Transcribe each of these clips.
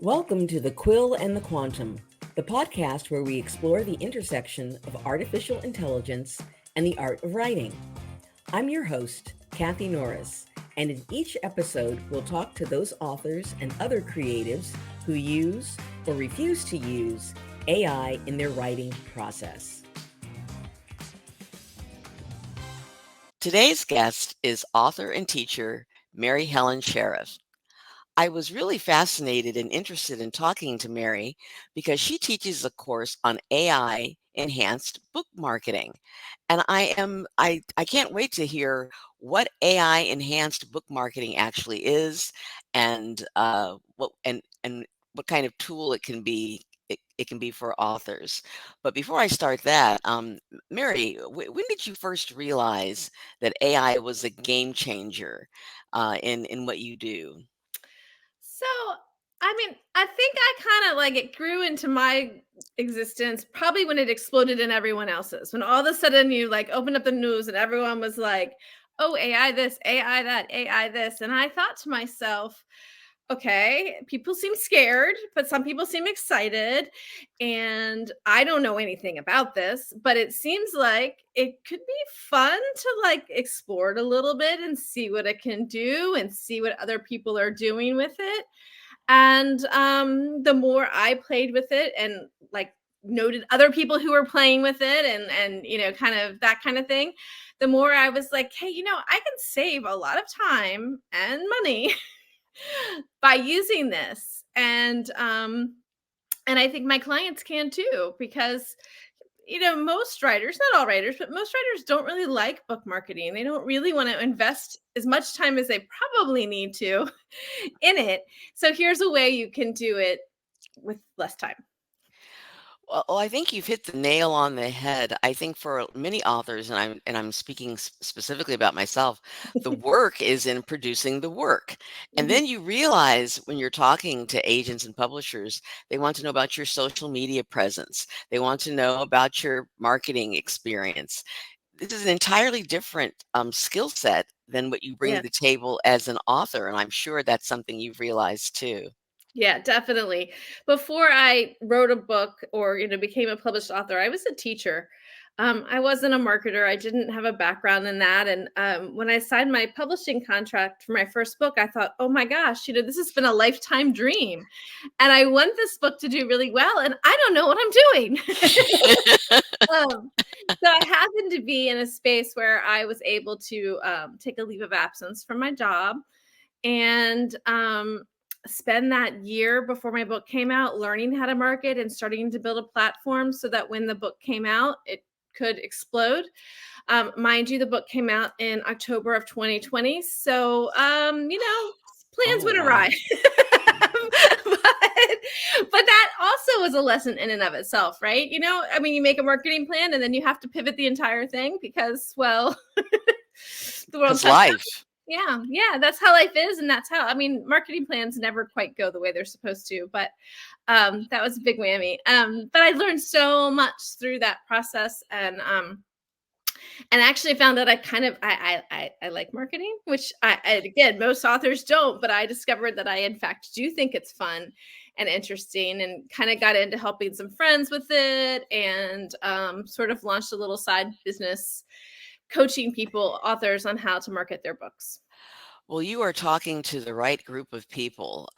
Welcome to The Quill and the Quantum, the podcast where we explore the intersection of artificial intelligence and the art of writing. I'm your host, Kathy Norris, and in each episode, we'll talk to those authors and other creatives who use or refuse to use AI in their writing process. Today's guest is author and teacher Mary Helen Sheriff. I was really fascinated and interested in talking to Mary because she teaches a course on AI enhanced book marketing. And I can't wait to hear what AI enhanced book marketing actually is and what kind of tool it can be for authors. But before I start that, Mary, when did you first realize that AI was a game changer in what you do? So, I think I kind of like it grew into my existence probably when it exploded in everyone else's. When all of a sudden you like opened up the news and everyone was like, oh, AI this, AI that, AI this. And I thought to myself, okay, people seem scared, but some people seem excited. And I don't know anything about this, but it seems like it could be fun to like explore it a little bit and see what it can do and see what other people are doing with it. And the more I played with it and like noted other people who were playing with it and kind of that kind of thing, the more I was like, hey, I can save a lot of time and money by using this. And I think my clients can too, because most writers, not all writers, but most writers don't really like book marketing. They don't really want to invest as much time as they probably need to in it. So here's a way you can do it with less time. Well, I think you've hit the nail on the head. I think for many authors, and I'm speaking specifically about myself, the work is in producing the work. And Mhm. then you realize when you're talking to agents and publishers, they want to know about your social media presence. They want to know about your marketing experience. This is an entirely different skill set than what you bring to Yeah. the table as an author. And I'm sure that's something you've realized too. Yeah, definitely. Before I wrote a book or became a published author, I was a teacher. I wasn't a marketer. I didn't have a background in that. And when I signed my publishing contract for my first book, I thought, oh my gosh, this has been a lifetime dream, and I want this book to do really well, and I don't know what I'm doing. um, so I happened to be in a space where I was able to take a leave of absence from my job and spend that year before my book came out learning how to market and starting to build a platform so that when the book came out, it could explode. Mind you, the book came out in October of 2020. So, plans Oh, went wow. awry. but that also was a lesson in and of itself, right? You make a marketing plan and then you have to pivot the entire thing because, well, the world's Because not. life. Yeah, that's how life is, and that's how marketing plans never quite go the way they're supposed to, but that was a big whammy. But I learned so much through that process, and actually found that I like marketing, which again, most authors don't, but I discovered that I in fact do think it's fun and interesting, and kind of got into helping some friends with it, and sort of launched a little side business coaching people, authors, on how to market their books. Well, you are talking to the right group of people.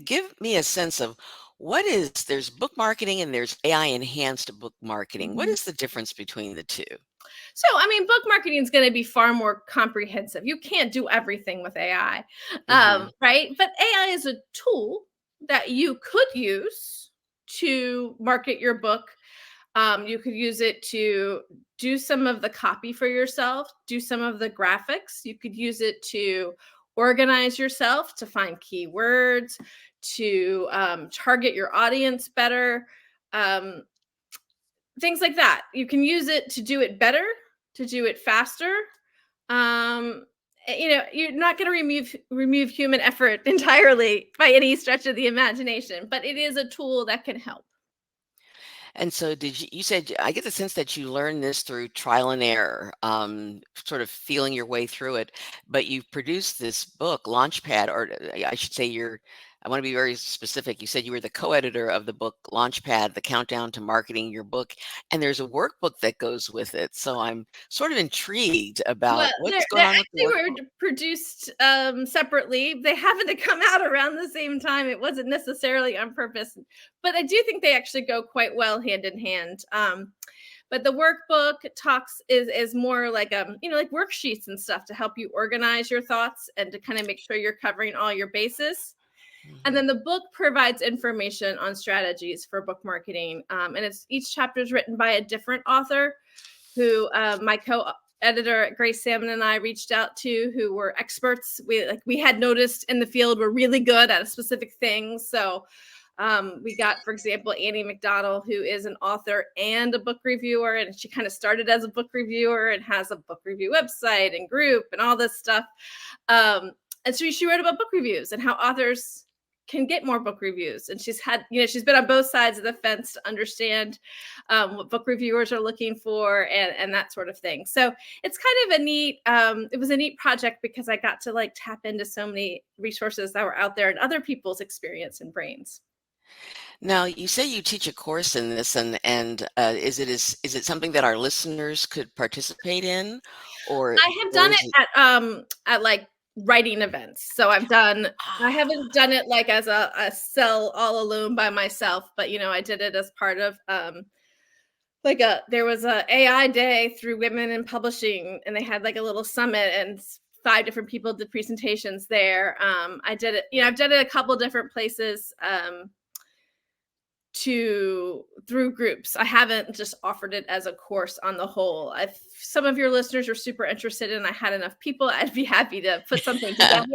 Give me a sense of there's book marketing and there's AI enhanced book marketing. What Mhm. is the difference between the two? So, book marketing is going to be far more comprehensive. You can't do everything with AI, Hmm. right? But AI is a tool that you could use to market your book. You could use it to do some of the copy for yourself, do some of the graphics. You could use it to organize yourself, to find keywords, to target your audience better. Um, Things like that. You can use it to do it better, to do it faster. Um, you're not going to remove human effort entirely by any stretch of the imagination, but it is a tool that can help. And so you said, I get the sense that you learned this through trial and error, sort of feeling your way through it, but you've produced this book, Launchpad, or I should say I want to be very specific. You said you were the co-editor of the book Launchpad, The Countdown to Marketing Your Book, and there's a workbook that goes with it. So I'm sort of intrigued about Well, what's they going on with the actually were workbook. produced, separately. They happened to come out around the same time. It wasn't necessarily on purpose, but I do think they actually go quite well hand in hand. But the workbook talks is more like, like worksheets and stuff to help you organize your thoughts and to kind of make sure you're covering all your bases. And Mhm. then the book provides information on strategies for book marketing. And it's each chapter is written by a different author who my co-editor Grace Salmon and I reached out to, who were experts. We had noticed in the field were really good at a specific thing. So we got, for example, Annie McDonald, who is an author and a book reviewer, and she kind of started as a book reviewer and has a book review website and group and all this stuff. Um, and so she wrote about book reviews and how authors can get more book reviews. And she's been on both sides of the fence to understand what book reviewers are looking for and that sort of thing. So it's kind of a neat, it was a neat project because I got to like tap into so many resources that were out there and other people's experience and brains. Now, you say you teach a course in this, and is it something that our listeners could participate in, or I have or done is it it? at like writing events. So I haven't done it like as a sell all alone by myself, but I did it as part of there was a AI day through Women in Publishing, and they had like a little summit, and five different people did presentations there. I did it, I've done it a couple different places. To through groups. I haven't just offered it as a course on the whole. If some of your listeners are super interested and I had enough people, I'd be happy to put something together.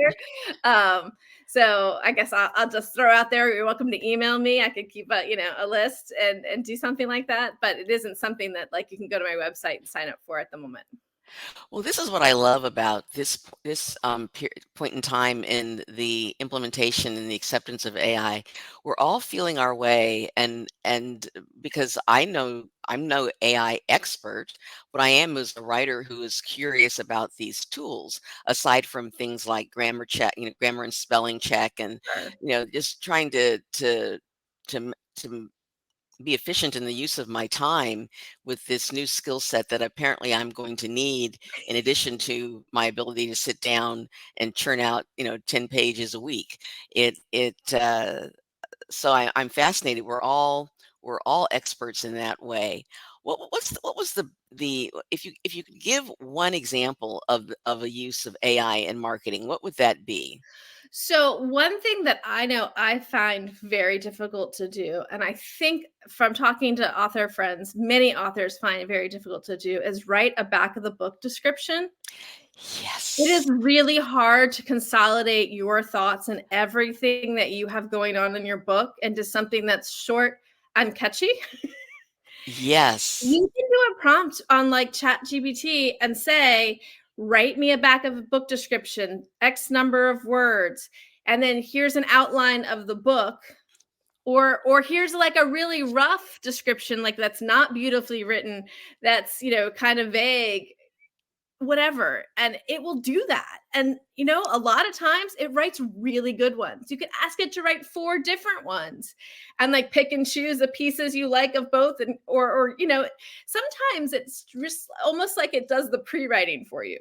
Um, so I guess I'll just throw out there. You're welcome to email me. I could keep a list and do something like that. But it isn't something that like you can go to my website and sign up for at the moment. Well, this is what I love about this point in time in the implementation and the acceptance of AI. We're all feeling our way, and because I'm no AI expert, what I am is a writer who is curious about these tools. Aside from things like grammar check, grammar and spelling check, and Sure. just trying to be efficient in the use of my time with this new skill set that apparently I'm going to need in addition to my ability to sit down and churn out, 10 pages a week. I'm fascinated. We're all experts in that way. What was the if you could give one example of a use of AI in marketing, what would that be? So, one thing that I know I find very difficult to do, and I think from talking to author friends, many authors find it very difficult to do, is write a back of the book description. It is Yes. really hard to consolidate your thoughts and everything that you have going on in your book into something that's short and catchy. Yes. You can do a prompt on like ChatGPT and say, write me a back of a book description, X number of words, and then here's an outline of the book. Or here's like a really rough description, like that's not beautifully written, that's kind of vague, whatever. And it will do that. And a lot of times it writes really good ones. You could ask it to write four different ones and like pick and choose the pieces you like of both. And or sometimes it's just almost like it does the pre-writing for you.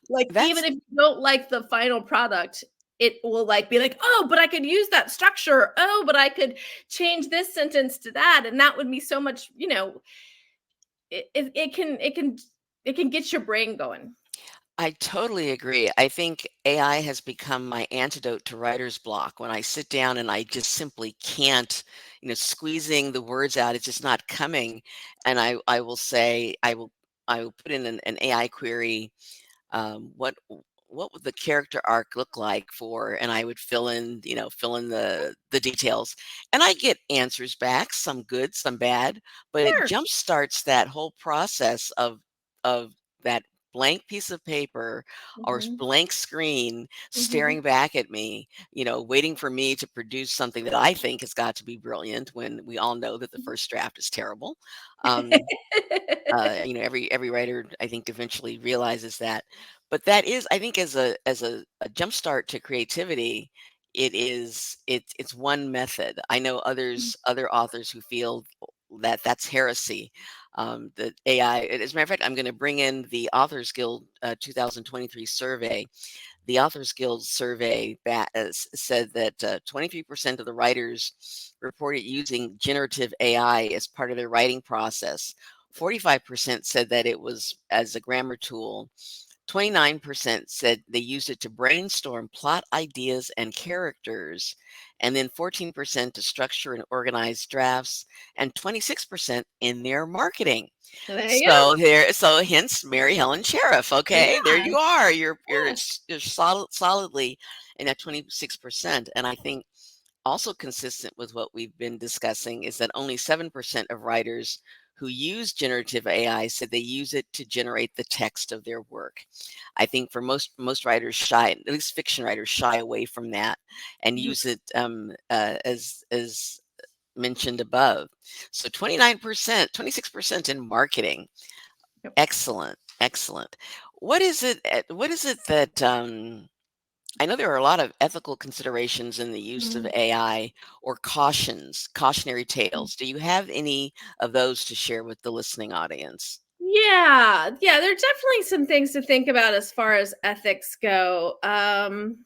Like even That's if you don't like the final product, it will like be like, oh, but I could use that structure. Oh, but I could change this sentence to that. And that would be so much, it can get your brain going. I totally agree. I think AI has become my antidote to writer's block. When I sit down and I just simply can't, squeezing the words out, it's just not coming. And I will say, I will put in an AI query, what would the character arc look like for, and I would fill in the details, and I get answers back, some good, some bad, but it Sure. jump starts that whole process of that blank piece of paper or Mhm, blank screen mhm. staring back at me, waiting for me to produce something that I think has got to be brilliant when we all know that the first draft is terrible. Um, every writer, I think, eventually realizes that. But that is, I think, as a jumpstart to creativity, it's one method. I know other authors who feel that that's heresy. That AI, as a matter of fact, I'm going to bring in the Authors Guild 2023 survey. The Authors Guild survey said that 23% of the writers reported using generative AI as part of their writing process. 45% said that it was as a grammar tool. 29% said they used it to brainstorm plot ideas and characters, and then 14% to structure and organize drafts, and 26% in their marketing. There you go. So hence Mary Helen Sheriff. Okay, there Yeah. you are. You're Yeah. solidly in that 26%, and I think also consistent with what we've been discussing is that only 7% of writers who use generative AI said they use it to generate the text of their work. I think for most writers at least fiction writers, shy away from that and use it as mentioned above. So 29%, 26% in marketing. Yep. Excellent, excellent. What is it? What is it that I know there are a lot of ethical considerations in the use of AI or cautionary tales. Do you have any of those to share with the listening audience? Yeah, there are definitely some things to think about as far as ethics go. And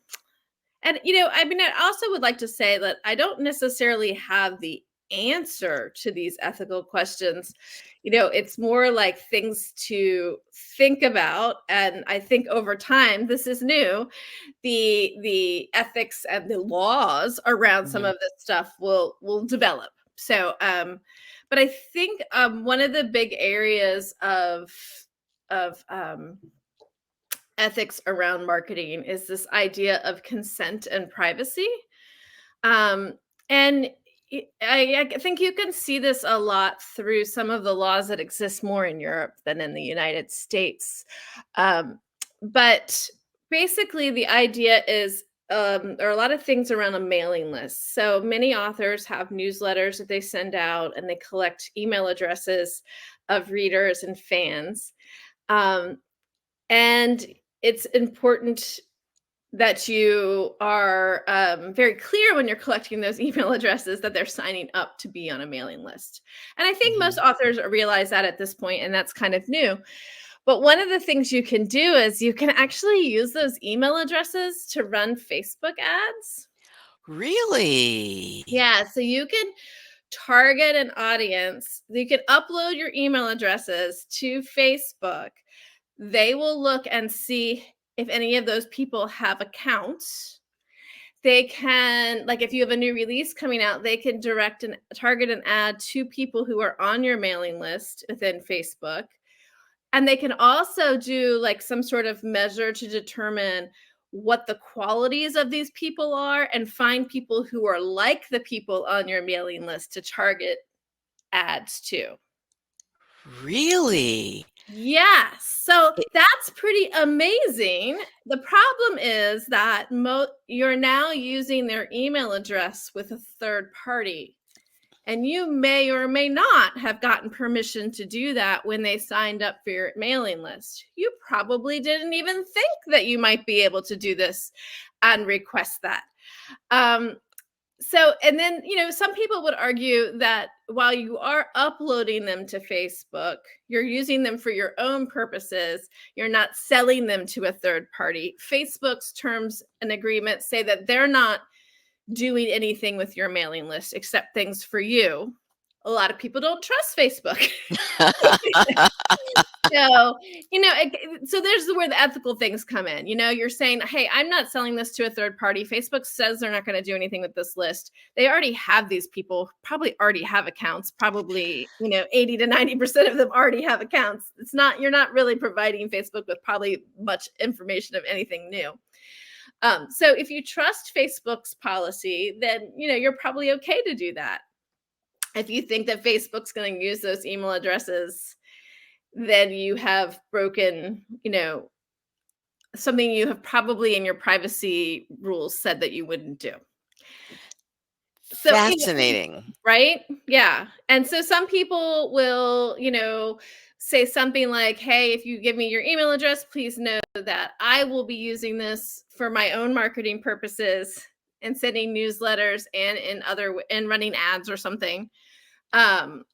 I mean, I also would like to say that I don't necessarily have the answer to these ethical questions. It's more like things to think about, and I think over time, this is new, the ethics and the laws around some Mhm. of this stuff will develop. So, but I think one of the big areas of ethics around marketing is this idea of consent and privacy. Um, and I think you can see this a lot through some of the laws that exist more in Europe than in the United States. Um, but basically, the idea is there are a lot of things around a mailing list. So many authors have newsletters that they send out, and they collect email addresses of readers and fans. Um, and it's important that you are very clear when you're collecting those email addresses that they're signing up to be on a mailing list. And I think most Mhm. authors realize that at this point, and that's kind of new. But one of the things you can do is you can actually use those email addresses to run Facebook ads. Really? Yeah, so you can target an audience. You can upload your email addresses to Facebook. They will look and see if any of those people have accounts. They can, like, if you have a new release coming out, they can direct and target an ad to people who are on your mailing list within Facebook. And they can also do like some sort of measure to determine what the qualities of these people are and find people who are like the people on your mailing list to target ads to. Really? Yes. So It- that's pretty amazing. The problem is that you're now using their email address with a third party. And you may or may not have gotten permission to do that when they signed up for your mailing list. You probably didn't even think that you might be able to do this and request that. Um, and then, some people would argue that while you are uploading them to Facebook, you're using them for your own purposes. You're not selling them to a third party. Facebook's terms and agreements say that they're not doing anything with your mailing list except things for you. A lot of people don't trust Facebook. So, so there's where the ethical things come in. You're saying, hey, I'm not selling this to a third party. Facebook says they're not going to do anything with this list. They already have these people, probably already have accounts. Probably, 80 to 90% of them already have accounts. You're not really providing Facebook with probably much information of anything new. So if you trust Facebook's policy, then you're probably okay to do that. If you think that Facebook's going to use those email addresses, then you have broken, something you have probably in your privacy rules said that you wouldn't do. So, Fascinating. right? Yeah. And so some people will, say something like, hey, if you give me your email address, please know that I will be using this for my own marketing purposes. in sending newsletters and in running ads or something. And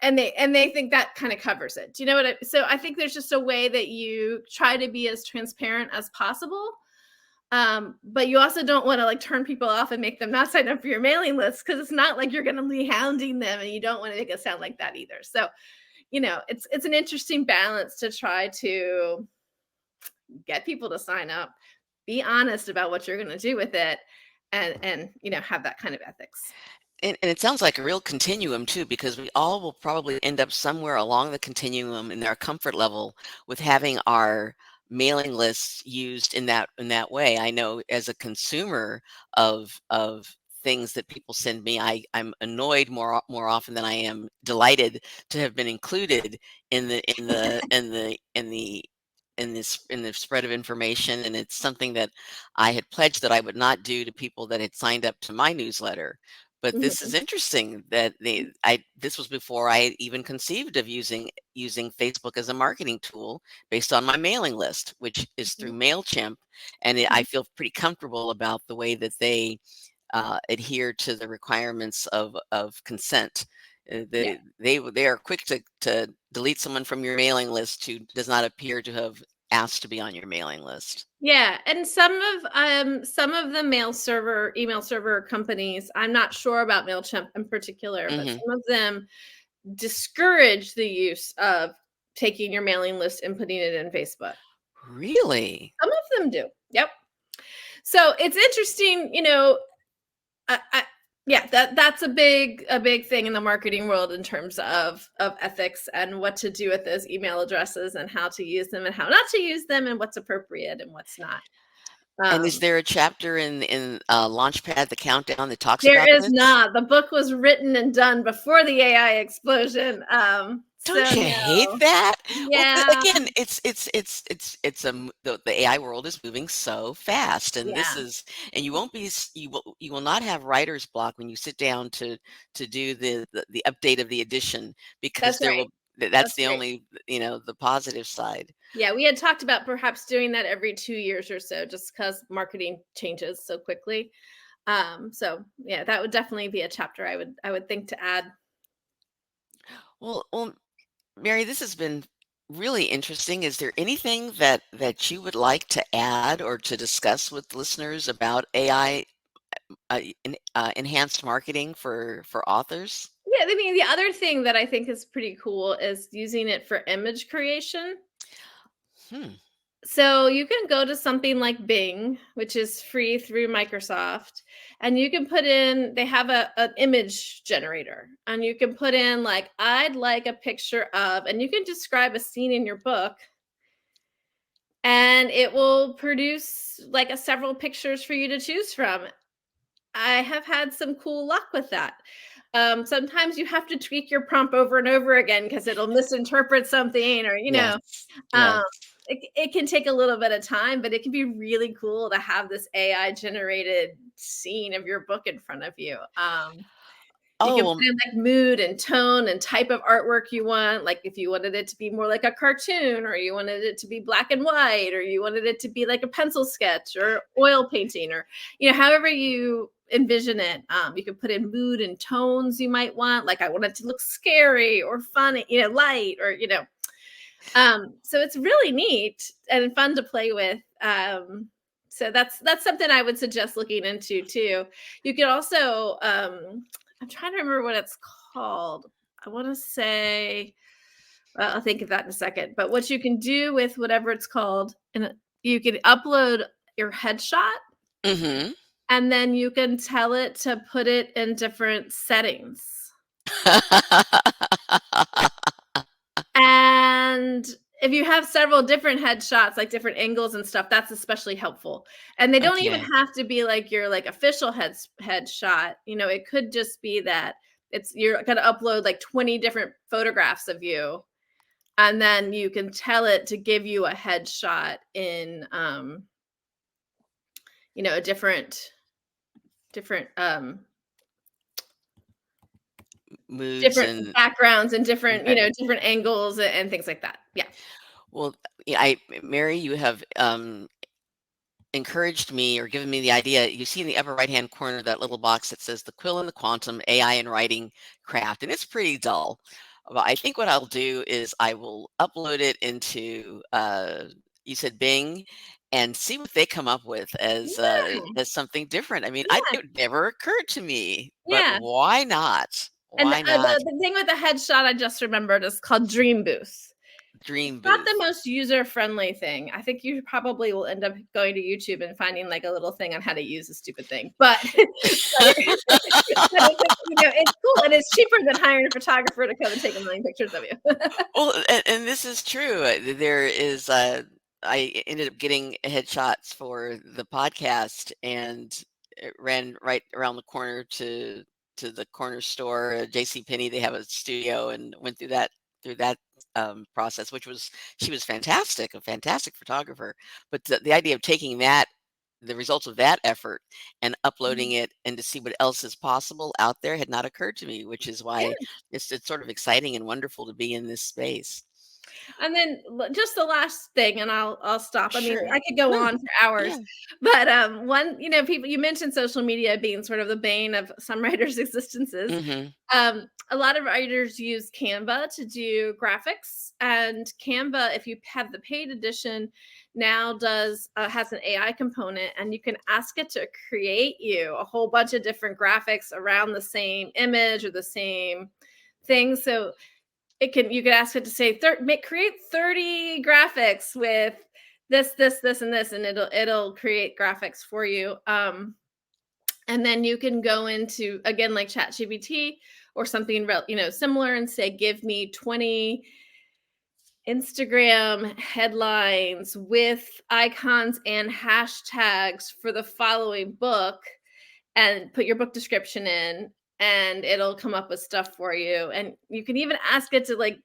they think that kind of covers it. Do you know what so I think there's just a way that you try to be as transparent as possible. But you also don't want to like turn people off and make them not sign up for your mailing list, because it's not like you're going to be hounding them, and you don't want to make it sound like that either. So, it's an interesting balance to try to get people to sign up, be honest about what you're going to do with it, and have that kind of ethics. And it sounds like a real continuum too, because we all will probably end up somewhere along the continuum in our comfort level with having our mailing lists used in that way. I know as a consumer of things that people send me, I'm annoyed more often than I am delighted to have been included in the spread of information. And it's something that I had pledged that I would not do to people that had signed up to my newsletter. But this is Mhm. interesting that this was before I had even conceived of using Facebook as a marketing tool based on my mailing list, which is through Mhm. MailChimp. And I feel pretty comfortable about the way that they adhere to the requirements of consent. Yeah. They are quick to delete someone from your mailing list who does not appear to have asked to be on your mailing list. Yeah, and some of the email server companies, I'm not sure about MailChimp in particular, but Hmm. some of them discourage the use of taking your mailing list and putting it in Facebook. Really? Some of them do. Yep. So it's interesting, yeah, that's a big thing in the marketing world in terms of ethics and what to do with those email addresses and how to use them and how not to use them and what's appropriate and what's not. And is Um, there a chapter in Launchpad, the countdown, that talks there about is this? not. The book was written and done before the AI explosion. Don't So you hate no. that? Well, Yeah. again, the AI world is moving so fast, and Yeah. and you won't be you will not have writer's block when you sit down to do the update of the edition, because That's there right. will that's That's the right. only, the positive side. Yeah, we had talked about perhaps doing that every 2 years or so, just because marketing changes so quickly. So yeah, that would definitely be a chapter I would think to add. Well, Mary, this has been really interesting. Is there anything that you would like to add or to discuss with listeners about AI, enhanced marketing for authors? Yeah, I mean, the other thing that I think is pretty cool is using it for image creation. Hmm. So you can go to something like Bing, which is free through Microsoft, and you can put in, they have an image generator, and you can put in like, I'd like a picture of, and you can describe a scene in your book, and it will produce like several pictures for you to choose from. I have had some cool luck with that. Sometimes you have to tweak your prompt over and over again because it'll misinterpret something, or Yes. Yes. um, it can take a little bit of time, but it can be really cool to have this AI generated scene of your book in front of you. You Oh, can put in like mood and tone and type of artwork you want. Like if you wanted it to be more like a cartoon, or you wanted it to be black and white, or you wanted it to be like a pencil sketch or oil painting, or however you envision it. You can put in mood and tones you might want. Like I want it to look scary or funny, light, or so it's really neat and fun to play with. So that's something I would suggest looking into too. You can also, I'm trying to remember what it's called. I want to say, well, I'll think of that in a second. But what you can do with whatever it's called, and you can upload your headshot, mhm. and then you can tell it to put it in different settings. And if you have several different headshots, like different angles and stuff, that's especially helpful. And they don't even Okay. have to be like your like official headshot. It could just be that you're gonna upload like 20 different photographs of you, and then you can tell it to give you a headshot in a different Moods different and backgrounds and different, okay. different angles and things like that. Yeah. Well, yeah, Mary, you have encouraged me or given me the idea. You see in the upper right-hand corner that little box that says the Quill and the Quantum AI and Writing Craft, and it's pretty dull. But I think what I'll do is I will upload it into you said Bing, and see what they come up with Yeah, as something different. I mean, yeah, it never occurred to me, but yeah. why not? And Why not? the thing with the headshot I just remembered is called Dream Booth. It's Dream not the booth. most user-friendly thing. I think you probably will end up going to YouTube and finding, like, a little thing on how to use a stupid thing, but it's cool, and it's cheaper than hiring a photographer to come and take 1,000,000 pictures of you. Well, and this is true. There is, I ended up getting headshots for the podcast, and it ran right around the corner to the corner store, J.C. Penney. They have a studio, and went through that process, which was she was fantastic, a fantastic photographer. But the idea of taking the results of that effort and uploading Mhm. it and to see what else is possible out there had not occurred to me, which is why Yeah. it's sort of exciting and wonderful to be in this space. And then just the last thing, and I'll stop. I mean, Sure. I could go No. on for hours, Yeah. but one, people, you mentioned social media being sort of the bane of some writers' existences. Mhm. A lot of writers use Canva to do graphics, and Canva, if you have the paid edition, now does has an AI component, and you can ask it to create you a whole bunch of different graphics around the same image or the same thing. So you could ask it to say create 30 graphics with this and this, and it'll create graphics for you. And then you can go into, again, like ChatGPT or something similar, and say, give me 20 Instagram headlines with icons and hashtags for the following book, and put your book description in, and it'll come up with stuff for you. And you can even ask it to, like,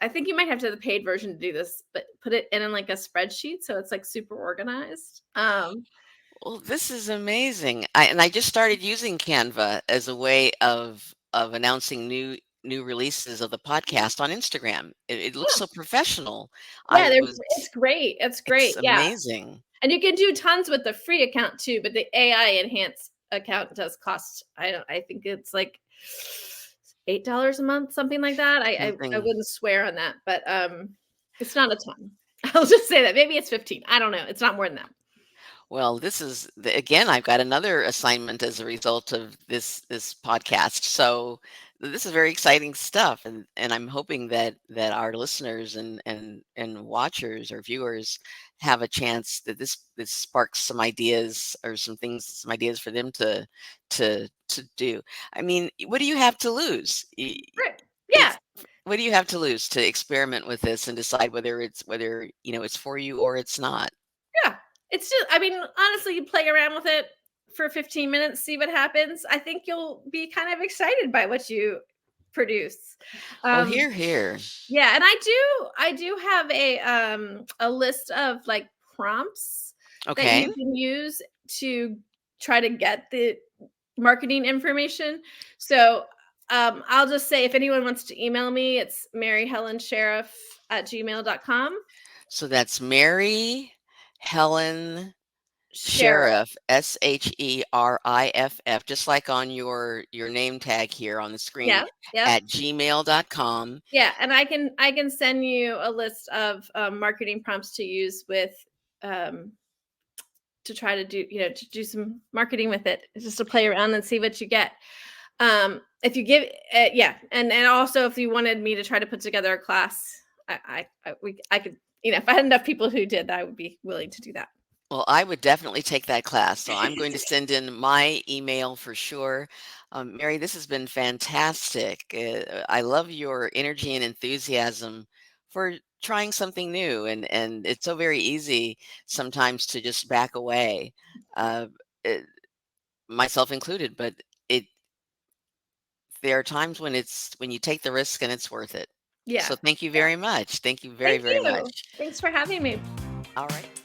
I think you might have to have the paid version to do this, but put it in like a spreadsheet so it's like super organized. Well, this is amazing. I just started using Canva as a way of announcing new releases of the podcast on Instagram. It looks Yeah, so professional. I yeah, was it's great. It's It's great. Yeah. amazing. And you can do tons with the free account too, but the AI enhanced account does cost, I think it's like $8 a month, something like that. I Something. wouldn't swear on that, but it's not a ton. I'll just say that. Maybe it's 15. I don't know. It's not more than that. Well, this is again, I've got another assignment as a result of this podcast. So this is very exciting stuff, and I'm hoping that our listeners and watchers or viewers have a chance that this sparks some ideas or some ideas for them to do. I mean, what do you have to lose? Right. Yeah. It's what do you have to lose to experiment with this and decide whether it's for you or it's not? Yeah. It's just, I mean, honestly, you play around with it for 15 minutes, see what happens. I think you'll be kind of excited by what you produce. Oh, Um, here, here. yeah, and I do have a list of, like, prompts that Okay. you can use to try to get the marketing information. So I'll just say, if anyone wants to email me, it's maryhelensheriff@gmail.com. So that's Mary Helen Sheriff. Sheriff, Sheriff, just like on your name tag here on the screen Yeah. Yep. at gmail.com. Yeah, and I can send you a list of marketing prompts to use with um, to try to do some marketing with it, just to play around and see what you get. If you give, yeah, and also, if you wanted me to try to put together a class, I could, if I had enough people who did that, I would be willing to do that. Well, I would definitely take that class. So I'm going to send in my email for sure. Mary, this has been fantastic. I love your energy and enthusiasm for trying something new, and it's so very easy sometimes to just back away, uh, it, myself included. But it there are times when you take the risk and it's worth it. Yeah, So thank you yeah. very much. Thank you very, Thank very you. much. Thanks for having me. All right.